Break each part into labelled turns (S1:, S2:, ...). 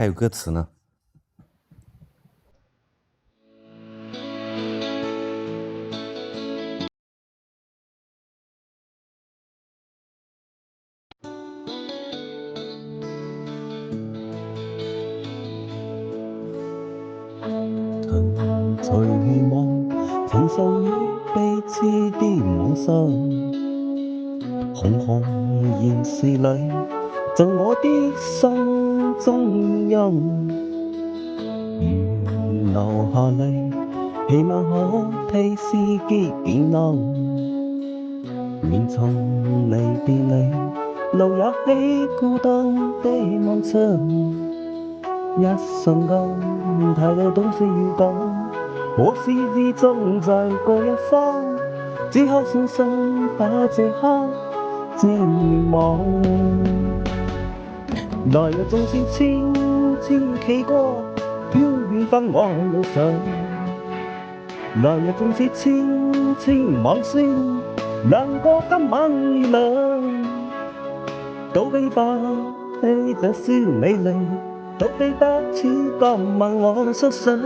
S1: 还有歌词呢。
S2: 曾在望承受於彼此的妄想，空空現實裏，在我的心中央。如流下淚，希望可替世結變冷。願從離別裏，留也起孤單的夢想。一瞬間，太多東西預感，我始終在嗰一方，只好深深把這刻瞻望。來日縱是千千企過，飄遠返我路上。來日縱是千千往事，難過今晚月亮。都比不起這宵美麗。都比不起今晚我宿舍，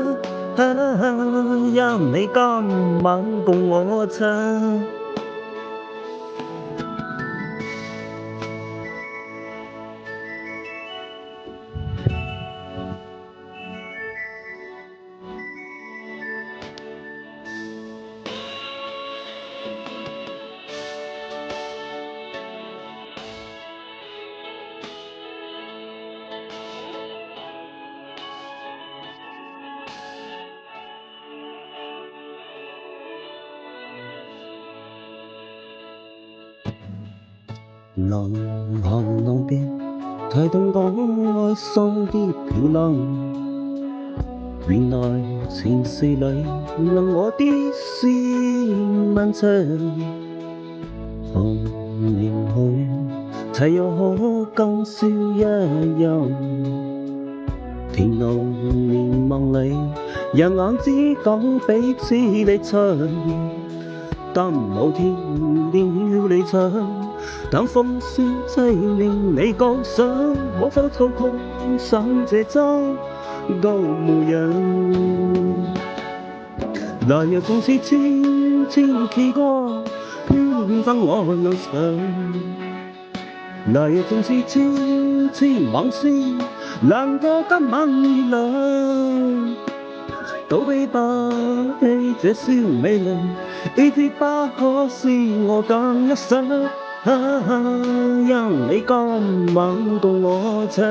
S2: 因你今晚共我唱。浪行浪邊，抬動我愛心的漂浪。原來前世裏，能我的詩漫長。紅蓮紅月，齊又可今宵一樣。天路連夢裏，人眼只講彼此離場。但某天連要離場。當風雪凄涼你降上，我就愁窮上這張都無人。來日縱是千千企過，飄遠返我路上。來日縱是千千往事，難過今晚月亮。都比不起這宵美麗，已知不可是我更一生。因你今晚共我唱。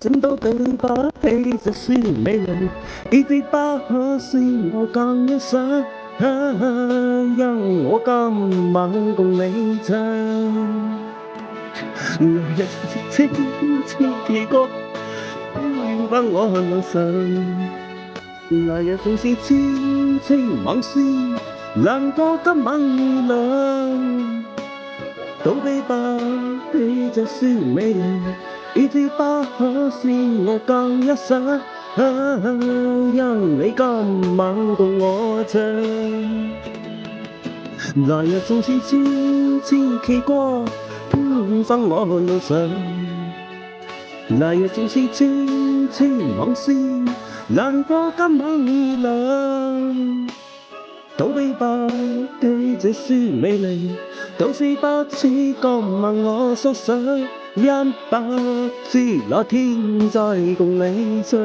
S2: 怎都比不起這宵美麗，已知不可是我更一生。因我今晚共你唱。來日千千企過，飄遠返我路上。來日縱是千千往事，難過今晚月亮。都比不起這宵美麗，已知不可是我更一生。因你今晚共我唱。來日縱是千千企過，飄遠返我路上。來日縱是千千往事，難過今晚月亮。都比不起這宵美麗，都是不知今晚我宿舍，因不知那天再共你唱。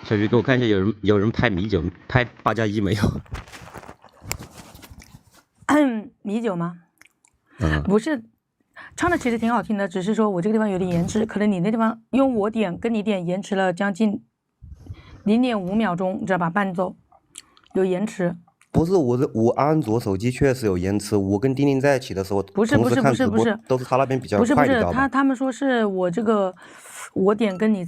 S1: 小鱼，给我看一下，有人拍米酒，拍8+1没有？
S3: 米酒吗？
S1: 嗯，
S3: 不是，唱的其实挺好听的，只是说我这个地方有点延迟，可能你那地方用我点跟你点延迟了将近0.5秒钟，知道吧？伴奏有延迟，
S2: 不是我安卓手机确实有延迟，我跟丁丁在一起的时候，
S3: 不是
S2: 同时看直播
S3: 不是
S2: 都是他那边比较
S3: 不是
S2: 快，你知道吧？
S3: 他们说是我点跟你